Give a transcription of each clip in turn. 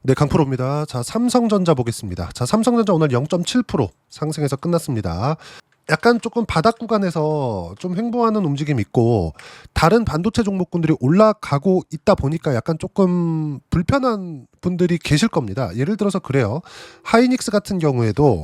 네, 강프로입니다. 자, 삼성전자 보겠습니다. 자, 삼성전자 오늘 0.7% 상승해서 끝났습니다. 약간 조금 바닥 구간에서 좀 횡보하는 움직임이 있고 다른 반도체 종목군들이 올라가고 있다 보니까 약간 조금 불편한 분들이 계실 겁니다. 예를 들어서 그래요. 하이닉스 같은 경우에도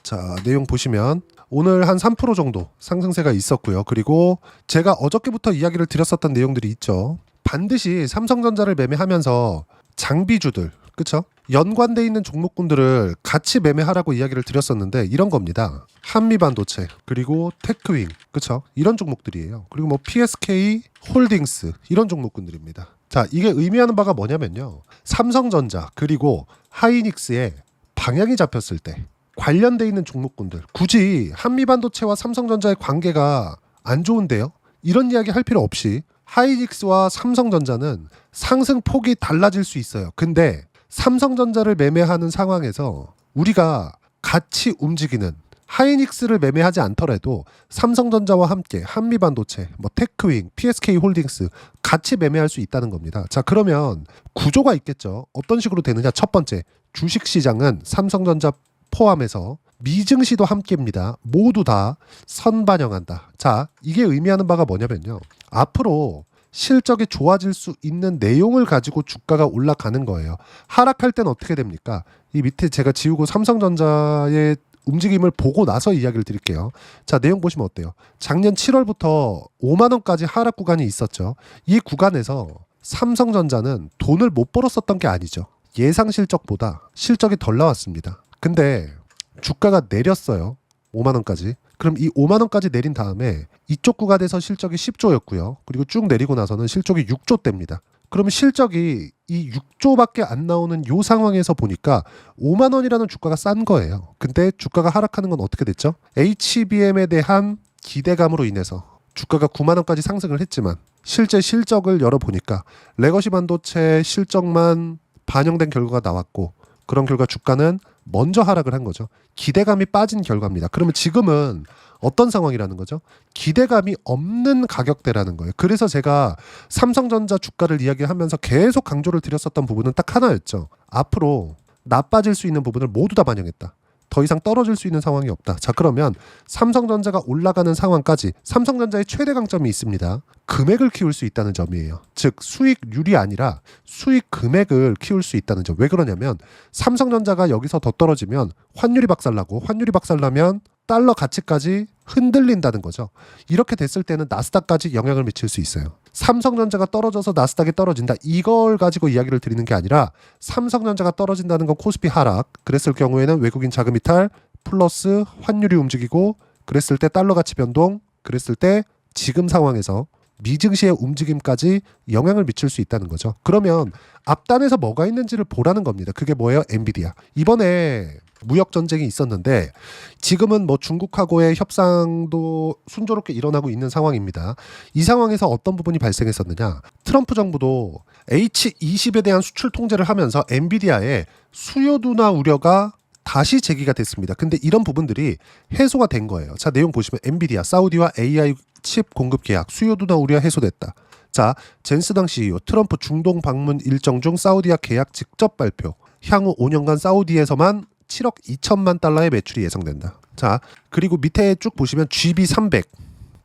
자, 내용 보시면 오늘 한 3% 정도 상승세가 있었고요. 그리고 제가 어저께부터 이야기를 드렸었던 내용들이 있죠. 반드시 삼성전자를 매매하면서 장비주들, 그쵸? 연관돼 있는 종목군들을 같이 매매하라고 이야기를 드렸었는데 이런 겁니다. 한미반도체, 그리고 테크윙, 그쵸? 이런 종목들이에요. 그리고 뭐 PSK 홀딩스 이런 종목군들입니다. 자, 이게 의미하는 바가 뭐냐면요. 삼성전자 그리고 하이닉스의 방향이 잡혔을 때 관련돼 있는 종목군들, 굳이 한미반도체와 삼성전자의 관계가 안 좋은데요? 이런 이야기 할 필요 없이 하이닉스와 삼성전자는 상승폭이 달라질 수 있어요. 근데 삼성전자를 매매하는 상황에서 우리가 같이 움직이는 하이닉스를 매매하지 않더라도 삼성전자와 함께 한미반도체, 뭐 테크윙, PSK 홀딩스 같이 매매할 수 있다는 겁니다. 자, 그러면 구조가 있겠죠. 어떤 식으로 되느냐? 첫 번째, 주식시장은 삼성전자 포함해서 미증시도 함께입니다. 모두 다 선반영한다. 자, 이게 의미하는 바가 뭐냐면요. 앞으로 실적이 좋아질 수 있는 내용을 가지고 주가가 올라가는 거예요. 하락할 땐 어떻게 됩니까? 이 밑에 제가 지우고 삼성전자의 움직임을 보고 나서 이야기를 드릴게요. 자, 내용 보시면 어때요? 작년 7월부터 5만 원까지 하락 구간이 있었죠. 이 구간에서 삼성전자는 돈을 못 벌었었던 게 아니죠. 예상 실적보다 실적이 덜 나왔습니다. 근데 주가가 내렸어요. 5만 원까지. 그럼 이 5만 원까지 내린 다음에 이쪽 구간에서 실적이 10조였고요. 그리고 쭉 내리고 나서는 실적이 6조대입니다. 그러면 실적이 이 6조밖에 안 나오는 요 상황에서 보니까 5만 원이라는 주가가 싼 거예요. 근데 주가가 하락하는 건 어떻게 됐죠? HBM에 대한 기대감으로 인해서 주가가 9만 원까지 상승을 했지만 실제 실적을 열어보니까 레거시 반도체 실적만 반영된 결과가 나왔고 그런 결과 주가는 먼저 하락을 한 거죠. 기대감이 빠진 결과입니다. 그러면 지금은 어떤 상황이라는 거죠? 기대감이 없는 가격대라는 거예요. 그래서 제가 삼성전자 주가를 이야기하면서 계속 강조를 드렸었던 부분은 딱 하나였죠. 앞으로 나빠질 수 있는 부분을 모두 다 반영했다. 더 이상 떨어질 수 있는 상황이 없다. 자, 그러면 삼성전자가 올라가는 상황까지 삼성전자의 최대 강점이 있습니다. 금액을 키울 수 있다는 점이에요. 즉 수익률이 아니라 수익 금액을 키울 수 있다는 점. 왜 그러냐면 삼성전자가 여기서 더 떨어지면 환율이 박살나고 환율이 박살나면 달러 가치까지 흔들린다는 거죠. 이렇게 됐을 때는 나스닥까지 영향을 미칠 수 있어요. 삼성전자가 떨어져서 나스닥이 떨어진다. 이걸 가지고 이야기를 드리는 게 아니라 삼성전자가 떨어진다는 건 코스피 하락. 그랬을 경우에는 외국인 자금 이탈 플러스 환율이 움직이고 그랬을 때 달러 가치 변동. 그랬을 때 지금 상황에서 미증시의 움직임까지 영향을 미칠 수 있다는 거죠. 그러면 앞단에서 뭐가 있는지를 보라는 겁니다. 그게 뭐예요? 엔비디아. 이번에 무역 전쟁이 있었는데 지금은 뭐 중국하고의 협상도 순조롭게 일어나고 있는 상황입니다. 이 상황에서 어떤 부분이 발생했었느냐? 트럼프 정부도 H20에 대한 수출 통제를 하면서 엔비디아의 수요 둔화 우려가 다시 제기가 됐습니다. 근데 이런 부분들이 해소가 된 거예요. 자, 내용 보시면 엔비디아, 사우디와 AI 칩 공급 계약, 수요 둔화 우려 해소됐다. 자, 젠스당 CEO, 트럼프 중동 방문 일정 중 사우디와 계약 직접 발표. 향후 5년간 사우디에서만 7억 2천만 달러의 매출이 예상된다. 자, 그리고 밑에 쭉 보시면 GB300.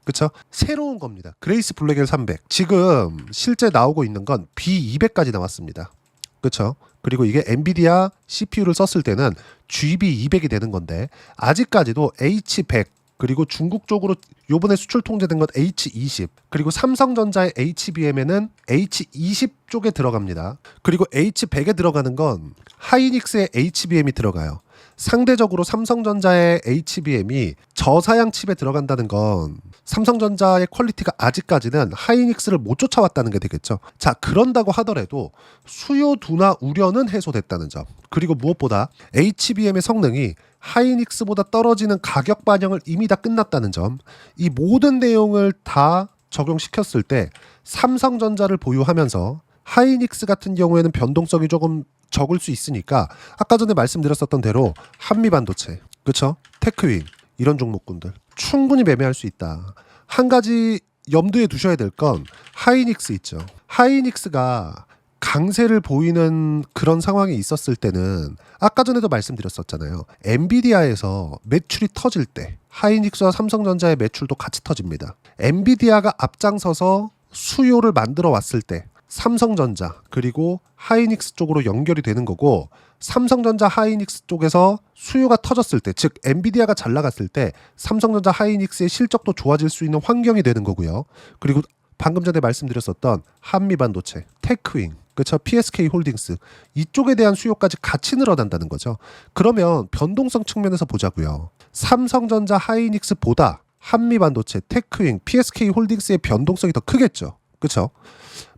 그쵸? 새로운 겁니다. 그레이스 블랙엘 300. 지금 실제 나오고 있는 건 B200까지 나왔습니다. 그쵸? 그리고 이게 엔비디아 CPU를 썼을 때는 GB200이 되는 건데 아직까지도 H100 그리고 중국 쪽으로 요번에 수출 통제된 건 H20 그리고 삼성전자의 HBM에는 H20 쪽에 들어갑니다. 그리고 H100에 들어가는 건 하이닉스의 HBM이 들어가요. 상대적으로 삼성전자의 HBM이 저사양 칩에 들어간다는 건 삼성전자의 퀄리티가 아직까지는 하이닉스를 못 쫓아왔다는 게 되겠죠. 자, 그런다고 하더라도 수요 둔화 우려는 해소됐다는 점. 그리고 무엇보다 HBM의 성능이 하이닉스보다 떨어지는 가격 반영을 이미 다 끝났다는 점. 이 모든 내용을 다 적용시켰을 때 삼성전자를 보유하면서 하이닉스 같은 경우에는 변동성이 조금 적을 수 있으니까 아까 전에 말씀드렸었던 대로 한미반도체, 그쵸? 테크윙 이런 종목군들 충분히 매매할 수 있다. 한 가지 염두에 두셔야 될 건 하이닉스 있죠. 하이닉스가 강세를 보이는 그런 상황이 있었을 때는 아까 전에도 말씀드렸었잖아요. 엔비디아에서 매출이 터질 때 하이닉스와 삼성전자의 매출도 같이 터집니다. 엔비디아가 앞장서서 수요를 만들어 왔을 때 삼성전자 그리고 하이닉스 쪽으로 연결이 되는 거고, 삼성전자 하이닉스 쪽에서 수요가 터졌을 때, 즉 엔비디아가 잘 나갔을 때 삼성전자 하이닉스의 실적도 좋아질 수 있는 환경이 되는 거고요. 그리고 방금 전에 말씀드렸었던 한미반도체, 테크윙, 그렇죠? PSK 홀딩스 이쪽에 대한 수요까지 같이 늘어난다는 거죠. 그러면 변동성 측면에서 보자고요. 삼성전자 하이닉스보다 한미반도체, 테크윙, PSK 홀딩스의 변동성이 더 크겠죠. 그렇죠?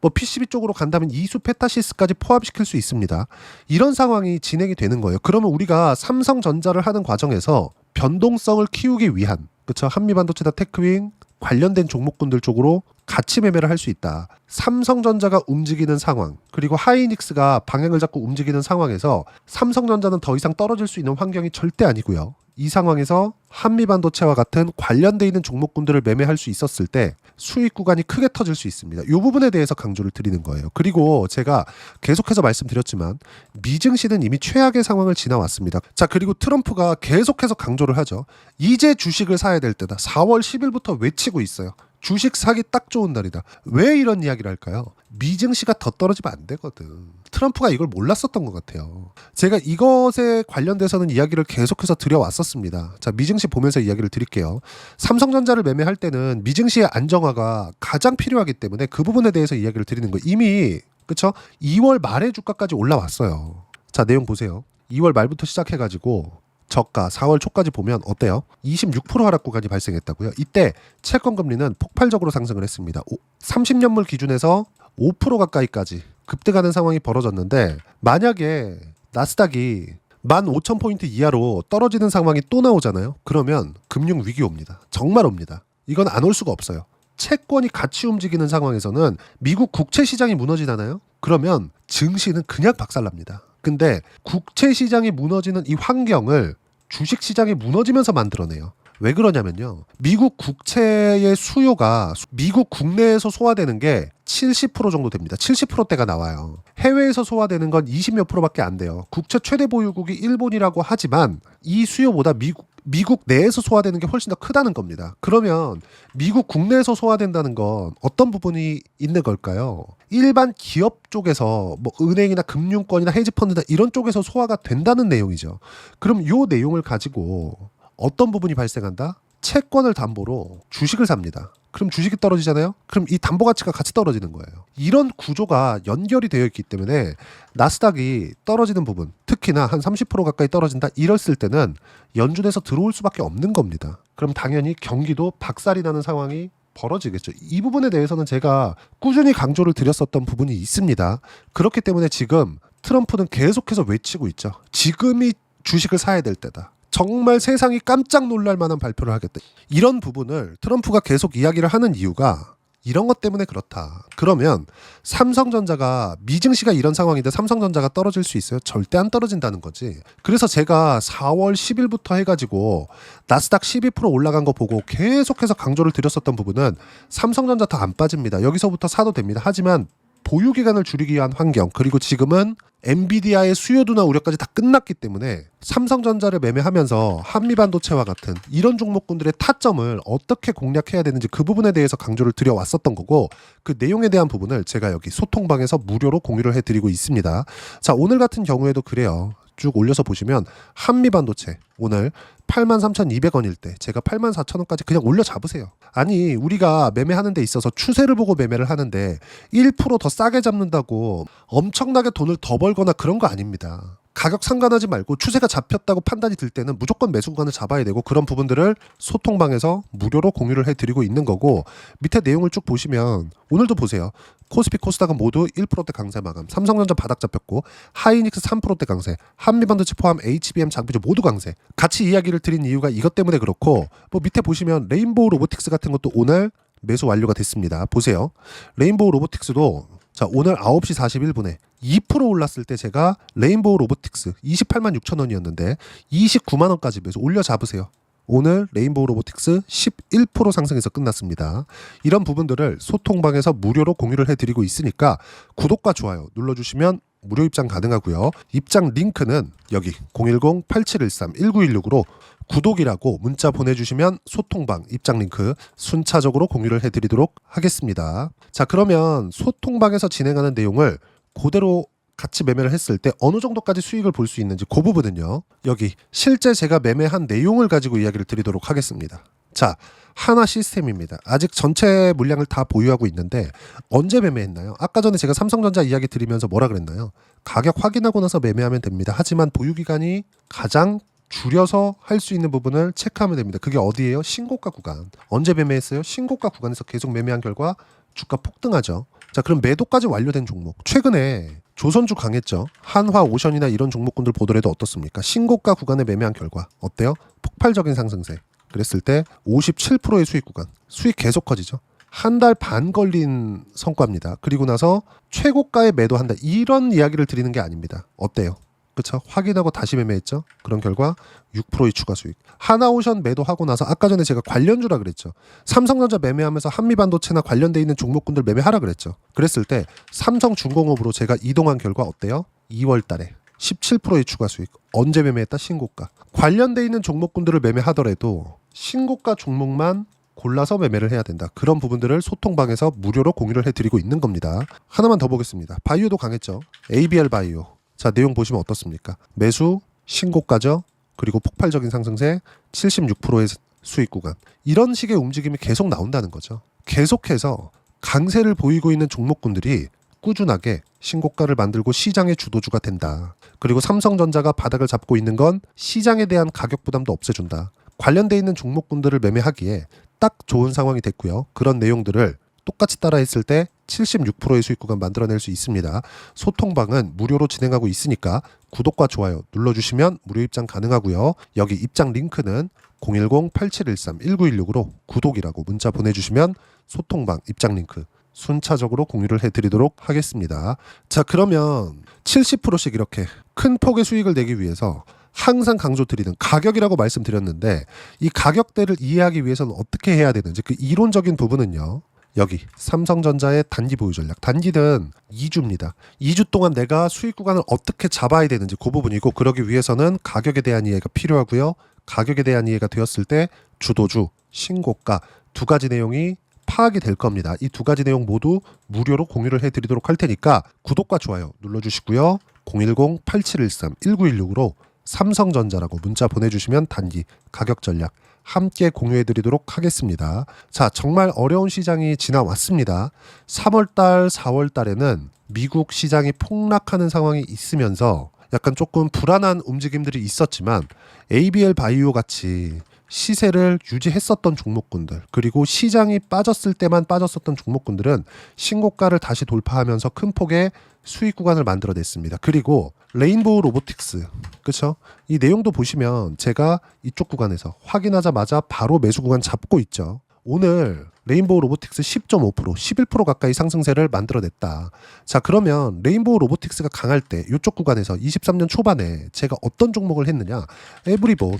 뭐 PCB 쪽으로 간다면 이수 페타시스까지 포함시킬 수 있습니다. 이런 상황이 진행이 되는 거예요. 그러면 우리가 삼성전자를 하는 과정에서 변동성을 키우기 위한, 그렇죠? 한미반도체나 테크윙 관련된 종목군들 쪽으로 같이 매매를 할 수 있다. 삼성전자가 움직이는 상황, 그리고 하이닉스가 방향을 잡고 움직이는 상황에서 삼성전자는 더 이상 떨어질 수 있는 환경이 절대 아니고요. 이 상황에서 한미반도체와 같은 관련돼 있는 종목군들을 매매할 수 있었을 때 수익 구간이 크게 터질 수 있습니다. 이 부분에 대해서 강조를 드리는 거예요. 그리고 제가 계속해서 말씀드렸지만 미증시는 이미 최악의 상황을 지나왔습니다. 자, 그리고 트럼프가 계속해서 강조를 하죠. 이제 주식을 사야 될 때다. 4월 10일부터 외치고 있어요. 주식 사기 딱 좋은 날이다. 왜 이런 이야기를 할까요? 미증시가 더 떨어지면 안 되거든. 트럼프가 이걸 몰랐었던 것 같아요. 제가 이것에 관련돼서는 이야기를 계속해서 드려왔었습니다. 자, 미증시 보면서 이야기를 드릴게요. 삼성전자를 매매할 때는 미증시의 안정화가 가장 필요하기 때문에 그 부분에 대해서 이야기를 드리는 거예요. 이미 그쵸? 2월 말에 주가까지 올라왔어요. 자, 내용 보세요. 2월 말부터 시작해가지고 저가 4월 초까지 보면 어때요? 26% 하락 구간이 발생했다고요. 이때 채권 금리는 폭발적으로 상승을 했습니다. 30년물 기준에서 5% 가까이까지 급등하는 상황이 벌어졌는데, 만약에 나스닥이 15,000포인트 이하로 떨어지는 상황이 또 나오잖아요. 그러면 금융 위기 옵니다. 정말 옵니다. 이건 안 올 수가 없어요. 채권이 같이 움직이는 상황에서는 미국 국채 시장이 무너지잖아요. 그러면 증시는 그냥 박살납니다. 근데 국채 시장이 무너지는 이 환경을 주식 시장이 무너지면서 만들어내요. 왜 그러냐면요. 미국 국채의 수요가 미국 국내에서 소화되는 게 70% 정도 됩니다. 70%대가 나와요. 해외에서 소화되는 건 20몇 프로밖에 안 돼요. 국채 최대 보유국이 일본이라고 하지만 이 수요보다 미국 내에서 소화되는 게 훨씬 더 크다는 겁니다. 그러면 미국 국내에서 소화된다는 건 어떤 부분이 있는 걸까요? 일반 기업 쪽에서 뭐 은행이나 금융권이나 헤지펀드나 이런 쪽에서 소화가 된다는 내용이죠. 그럼 이 내용을 가지고 어떤 부분이 발생한다? 채권을 담보로 주식을 삽니다. 그럼 주식이 떨어지잖아요? 그럼 이 담보 가치가 같이 떨어지는 거예요. 이런 구조가 연결이 되어 있기 때문에 나스닥이 떨어지는 부분, 특히나 한 30% 가까이 떨어진다 이랬을 때는 연준에서 들어올 수밖에 없는 겁니다. 그럼 당연히 경기도 박살이 나는 상황이 벌어지겠죠. 이 부분에 대해서는 제가 꾸준히 강조를 드렸었던 부분이 있습니다. 그렇기 때문에 지금 트럼프는 계속해서 외치고 있죠. 지금이 주식을 사야 될 때다. 정말 세상이 깜짝 놀랄 만한 발표를 하겠다. 이런 부분을 트럼프가 계속 이야기를 하는 이유가 이런 것 때문에 그렇다. 그러면 삼성전자가 미증시가 이런 상황인데 삼성전자가 떨어질 수 있어요? 절대 안 떨어진다는 거지. 그래서 제가 4월 10일부터 해가지고 나스닥 12% 올라간 거 보고 계속해서 강조를 드렸었던 부분은 삼성전자 더 안 빠집니다. 여기서부터 사도 됩니다. 하지만 보유 기간을 줄이기 위한 환경, 그리고 지금은 엔비디아의 수요 둔화 우려까지 다 끝났기 때문에 삼성전자를 매매하면서 한미반도체와 같은 이런 종목군들의 타점을 어떻게 공략해야 되는지 그 부분에 대해서 강조를 드려왔었던 거고, 그 내용에 대한 부분을 제가 여기 소통방에서 무료로 공유를 해드리고 있습니다. 자, 오늘 같은 경우에도 그래요. 쭉 올려서 보시면 한미반도체 오늘 83,200원일 때 제가 84,000원까지 그냥 올려 잡으세요. 아니, 우리가 매매하는 데 있어서 추세를 보고 매매를 하는데 1% 더 싸게 잡는다고 엄청나게 돈을 더 벌거나 그런 거 아닙니다. 가격 상관하지 말고 추세가 잡혔다고 판단이 들 때는 무조건 매수 구간을 잡아야 되고, 그런 부분들을 소통방에서 무료로 공유를 해드리고 있는 거고, 밑에 내용을 쭉 보시면 오늘도 보세요. 코스피 코스닥은 모두 1%대 강세 마감, 삼성전자 바닥 잡혔고 하이닉스 3%대 강세, 한미반도체 포함 HBM 장비주 모두 강세. 같이 이야기를 드린 이유가 이것 때문에 그렇고, 뭐 밑에 보시면 레인보우 로보틱스 같은 것도 오늘 매수 완료가 됐습니다. 보세요. 레인보우 로보틱스도 자, 오늘 9시 41분에 2% 올랐을 때 제가 레인보우 로보틱스 286,000원이었는데 29만원까지 매수 올려 잡으세요. 오늘 레인보우 로보틱스 11% 상승해서 끝났습니다. 이런 부분들을 소통방에서 무료로 공유를 해드리고 있으니까 구독과 좋아요 눌러주시면 무료 입장 가능하고요. 입장 링크는 여기 010-8713-1916으로 구독이라고 문자 보내주시면 소통방 입장 링크 순차적으로 공유를 해드리도록 하겠습니다. 자, 그러면 소통방에서 진행하는 내용을 그대로 같이 매매를 했을 때 어느 정도까지 수익을 볼 수 있는지 그 부분은요, 여기 실제 제가 매매한 내용을 가지고 이야기를 드리도록 하겠습니다. 자, 하나 시스템입니다. 아직 전체 물량을 다 보유하고 있는데 언제 매매했나요? 아까 전에 제가 삼성전자 이야기 드리면서 뭐라 그랬나요? 가격 확인하고 나서 매매하면 됩니다. 하지만 보유기간이 가장 줄여서 할 수 있는 부분을 체크하면 됩니다. 그게 어디예요? 신고가 구간. 언제 매매했어요? 신고가 구간에서 계속 매매한 결과 주가 폭등하죠. 자, 그럼 매도까지 완료된 종목. 최근에 조선주 강했죠. 한화, 오션이나 이런 종목군들 보더라도 어떻습니까? 신고가 구간에 매매한 결과 어때요? 폭발적인 상승세. 그랬을 때 57%의 수익 구간. 수익 계속 커지죠. 한 달 반 걸린 성과입니다. 그리고 나서 최고가에 매도한다. 이런 이야기를 드리는 게 아닙니다. 어때요? 그렇죠? 확인하고 다시 매매했죠. 그런 결과 6%의 추가 수익. 하나오션 매도하고 나서 아까 전에 제가 관련주라 그랬죠. 삼성전자 매매하면서 한미반도체나 관련돼 있는 종목군들 매매하라 그랬죠. 그랬을 때 삼성중공업으로 제가 이동한 결과 어때요? 2월 달에 17%의 추가 수익. 언제 매매했다? 신고가. 관련돼 있는 종목군들을 매매하더라도 신고가 종목만 골라서 매매를 해야 된다. 그런 부분들을 소통방에서 무료로 공유를 해드리고 있는 겁니다. 하나만 더 보겠습니다. 바이오도 강했죠. ABL 바이오. 자, 내용 보시면 어떻습니까? 매수, 신고가죠. 그리고 폭발적인 상승세, 76%의 수익 구간. 이런 식의 움직임이 계속 나온다는 거죠. 계속해서 강세를 보이고 있는 종목군들이 꾸준하게 신고가를 만들고 시장의 주도주가 된다. 그리고 삼성전자가 바닥을 잡고 있는 건 시장에 대한 가격 부담도 없애준다. 관련돼 있는 종목군들을 매매하기에 딱 좋은 상황이 됐고요. 그런 내용들을 똑같이 따라했을 때 76%의 수익 구간 만들어낼 수 있습니다. 소통방은 무료로 진행하고 있으니까 구독과 좋아요 눌러주시면 무료 입장 가능하고요. 여기 입장 링크는 010-8713-1916으로 구독이라고 문자 보내주시면 소통방 입장 링크 순차적으로 공유를 해드리도록 하겠습니다. 자, 그러면 70%씩 이렇게 큰 폭의 수익을 내기 위해서 항상 강조드리는 가격이라고 말씀드렸는데 이 가격대를 이해하기 위해서는 어떻게 해야 되는지 그 이론적인 부분은요. 여기 삼성전자의 단기 보유 전략. 단기는 2주입니다. 2주 동안 내가 수익 구간을 어떻게 잡아야 되는지 그 부분이고, 그러기 위해서는 가격에 대한 이해가 필요하고요. 가격에 대한 이해가 되었을 때 주도주, 신고가 두 가지 내용이 파악이 될 겁니다. 이 두 가지 내용 모두 무료로 공유를 해드리도록 할 테니까 구독과 좋아요 눌러주시고요. 010-8713-1916으로 삼성전자라고 문자 보내주시면 단기 가격 전략 함께 공유해드리도록 하겠습니다. 자, 정말 어려운 시장이 지나왔습니다. 3월달, 4월달에는 미국 시장이 폭락하는 상황이 있으면서 약간 조금 불안한 움직임들이 있었지만 ABL 바이오 같이 시세를 유지했었던 종목군들, 그리고 시장이 빠졌을 때만 빠졌었던 종목군들은 신고가를 다시 돌파하면서 큰 폭의 수익 구간을 만들어냈습니다. 그리고 레인보우 로보틱스, 그렇죠? 이 내용도 보시면 제가 이쪽 구간에서 확인하자마자 바로 매수 구간 잡고 있죠. 오늘 레인보우 로보틱스 10.5%, 11% 가까이 상승세를 만들어냈다. 자, 그러면 레인보우 로보틱스가 강할 때 이쪽 구간에서 23년 초반에 제가 어떤 종목을 했느냐? 에브리본.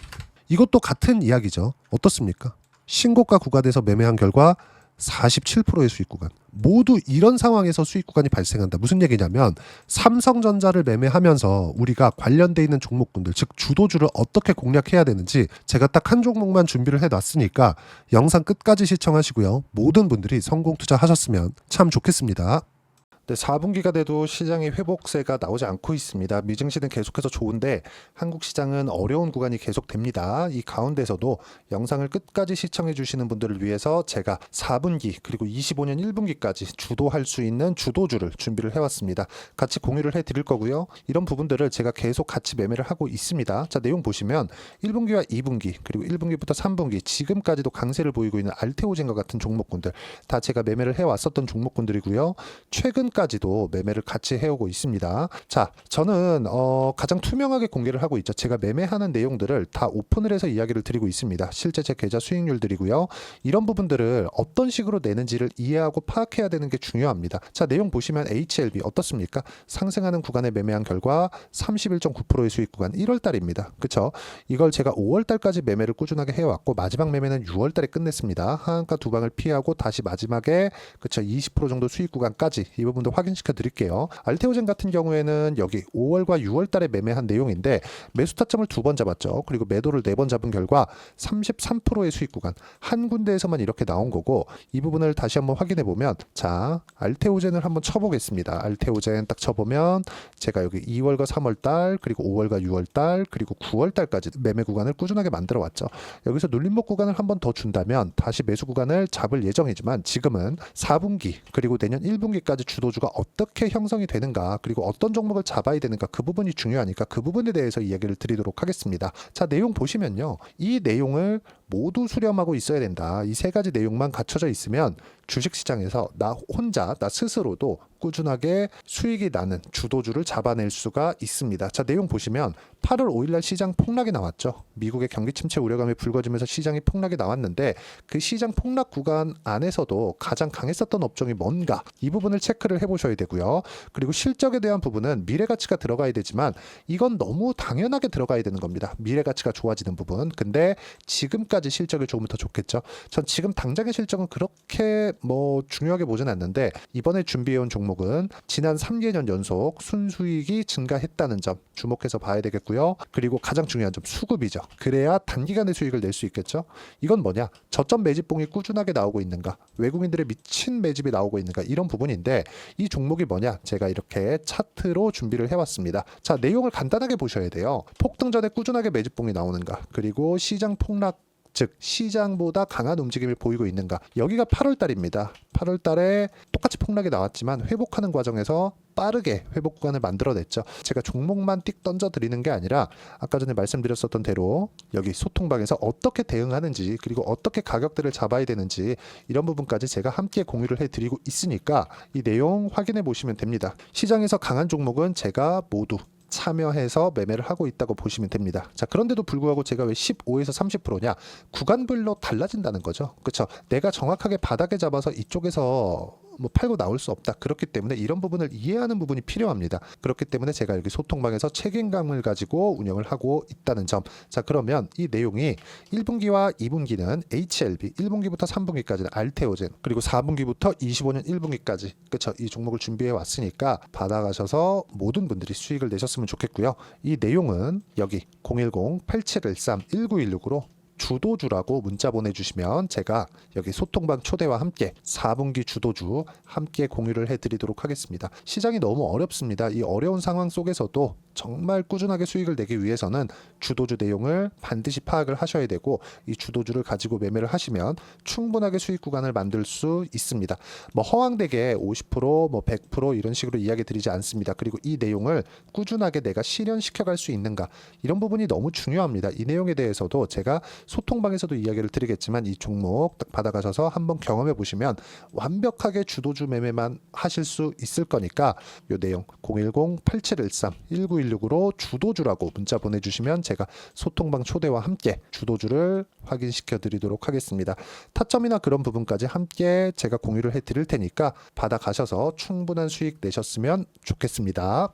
이것도 같은 이야기죠. 어떻습니까? 신고가 구간에서 매매한 결과 47%의 수익 구간. 모두 이런 상황에서 수익 구간이 발생한다. 무슨 얘기냐면 삼성전자를 매매하면서 우리가 관련돼 있는 종목군들, 즉 주도주를 어떻게 공략해야 되는지 제가 딱 한 종목만 준비를 해놨으니까 영상 끝까지 시청하시고요. 모든 분들이 성공 투자하셨으면 참 좋겠습니다. 네, 4분기가 돼도 시장의 회복세가 나오지 않고 있습니다. 미증시는 계속해서 좋은데 한국 시장은 어려운 구간이 계속됩니다. 이 가운데서도 영상을 끝까지 시청해 주시는 분들을 위해서 제가 4분기 그리고 25년 1분기까지 주도할 수 있는 주도주를 준비를 해왔습니다. 같이 공유를 해드릴 거고요. 이런 부분들을 제가 계속 같이 매매를 하고 있습니다. 자, 내용 보시면 1분기와 2분기 그리고 1분기부터 3분기 지금까지도 강세를 보이고 있는 알테오젠과 같은 종목군들 다 제가 매매를 해왔었던 종목군들이고요. 최근까지 현재까지도 매매를 같이 해오고 있습니다. 자, 저는 가장 투명하게 공개를 하고 있죠. 제가 매매하는 내용들을 다 오픈을 해서 이야기를 드리고 있습니다. 실제 제 계좌 수익률들이고요. 이런 부분들을 어떤 식으로 내는지를 이해하고 파악해야 되는 게 중요합니다. 자, 내용 보시면 HLB 어떻습니까? 상승하는 구간에 매매한 결과 31.9%의 수익 구간 1월 달입니다. 그쵸? 이걸 제가 5월 달까지 매매를 꾸준하게 해왔고 마지막 매매는 6월 달에 끝냈습니다. 하한가 두 방을 피하고 다시 마지막에 그쵸 20% 정도 수익 구간까지 이 부분도 확인시켜 드릴게요. 알테오젠 같은 경우에는 여기 5월과 6월 달에 매매한 내용인데 매수 타점을 2번 잡았죠. 그리고 매도를 4번 잡은 결과 33%의 수익 구간 한 군데에서만 이렇게 나온 거고 이 부분을 다시 한번 확인해 보면 자 알테오젠을 한번 쳐보겠습니다. 알테오젠 딱 쳐보면 제가 여기 2월과 3월 달 그리고 5월과 6월 달 그리고 9월 달까지 매매 구간을 꾸준하게 만들어 왔죠. 여기서 눌림목 구간을 한번 더 준다면 다시 매수 구간을 잡을 예정이지만 지금은 4분기 그리고 내년 1분기까지 주도주가 어떻게 형성이 되는가 그리고 어떤 종목을 잡아야 되는가 그 부분이 중요하니까 그 부분에 대해서 이야기를 드리도록 하겠습니다. 자, 내용 보시면요. 이 내용을 모두 수렴하고 있어야 된다. 이 세 가지 내용만 갖춰져 있으면 주식시장에서 나 혼자 나 스스로도 꾸준하게 수익이 나는 주도주를 잡아낼 수가 있습니다. 자, 내용 보시면 8월 5일날 시장 폭락이 나왔죠. 미국의 경기 침체 우려감이 불거지면서 시장이 폭락이 나왔는데 그 시장 폭락 구간 안에서도 가장 강했었던 업종이 뭔가 이 부분을 체크를 해보셔야 되고요. 그리고 실적에 대한 부분은 미래가치가 들어가야 되지만 이건 너무 당연하게 들어가야 되는 겁니다. 미래가치가 좋아지는 부분. 근데 지금까지 실적이 조금 더 좋겠죠. 전 지금 당장의 실적은 그렇게 중요하게 보진 않는데 이번에 준비해온 종목은 지난 3개년 연속 순수익이 증가했다는 점 주목해서 봐야 되겠고요. 그리고 가장 중요한 점 수급이죠. 그래야 단기간에 수익을 낼 수 있겠죠. 이건 뭐냐? 저점 매집봉이 꾸준하게 나오고 있는가? 외국인들의 미친 매집이 나오고 있는가? 이런 부분인데 이 종목이 뭐냐? 제가 이렇게 차트로 준비를 해왔습니다. 자, 내용을 간단하게 보셔야 돼요. 폭등 전에 꾸준하게 매집봉이 나오는가? 그리고 시장 폭락 즉 시장보다 강한 움직임을 보이고 있는가. 여기가 8월 달입니다. 8월 달에 똑같이 폭락이 나왔지만 회복하는 과정에서 빠르게 회복 구간을 만들어냈죠. 제가 종목만 띡 던져드리는 게 아니라 아까 전에 말씀드렸었던 대로 여기 소통방에서 어떻게 대응하는지 그리고 어떻게 가격대를 잡아야 되는지 이런 부분까지 제가 함께 공유를 해드리고 있으니까 이 내용 확인해 보시면 됩니다. 시장에서 강한 종목은 제가 모두 참여해서 매매를 하고 있다고 보시면 됩니다. 자, 그런데도 불구하고 제가 왜 15에서 30%냐? 구간별로 달라진다는 거죠. 그렇죠? 내가 정확하게 바닥에 잡아서 이쪽에서 팔고 나올 수 없다. 그렇기 때문에 이런 부분을 이해하는 부분이 필요합니다. 그렇기 때문에 제가 여기 소통방에서 책임감을 가지고 운영을 하고 있다는 점. 자, 그러면 이 내용이 1분기와 2분기는 HLB, 1분기부터 3분기까지는 알테오젠, 그리고 4분기부터 25년 1분기까지 그렇죠. 이 종목을 준비해 왔으니까 받아가셔서 모든 분들이 수익을 내셨으면 좋겠고요. 이 내용은 여기 010-8713-1916으로 주도주라고 문자 보내주시면 제가 여기 소통방 초대와 함께 4분기 주도주 함께 공유를 해드리도록 하겠습니다. 시장이 너무 어렵습니다. 이 어려운 상황 속에서도 정말 꾸준하게 수익을 내기 위해서는 주도주 내용을 반드시 파악을 하셔야 되고 이 주도주를 가지고 매매를 하시면 충분하게 수익 구간을 만들 수 있습니다. 허황되게 50%, 100% 이런 식으로 이야기 드리지 않습니다. 그리고 이 내용을 꾸준하게 내가 실현시켜 갈 수 있는가 이런 부분이 너무 중요합니다. 이 내용에 대해서도 제가 소통방에서도 이야기를 드리겠지만 이 종목 딱 받아가셔서 한번 경험해 보시면 완벽하게 주도주 매매만 하실 수 있을 거니까 이 내용 010-8713-1916으로 주도주라고 문자 보내주시면 제가 소통방 초대와 함께 주도주를 확인시켜 드리도록 하겠습니다. 타점이나 그런 부분까지 함께 제가 공유를 해 드릴 테니까 받아가셔서 충분한 수익 내셨으면 좋겠습니다.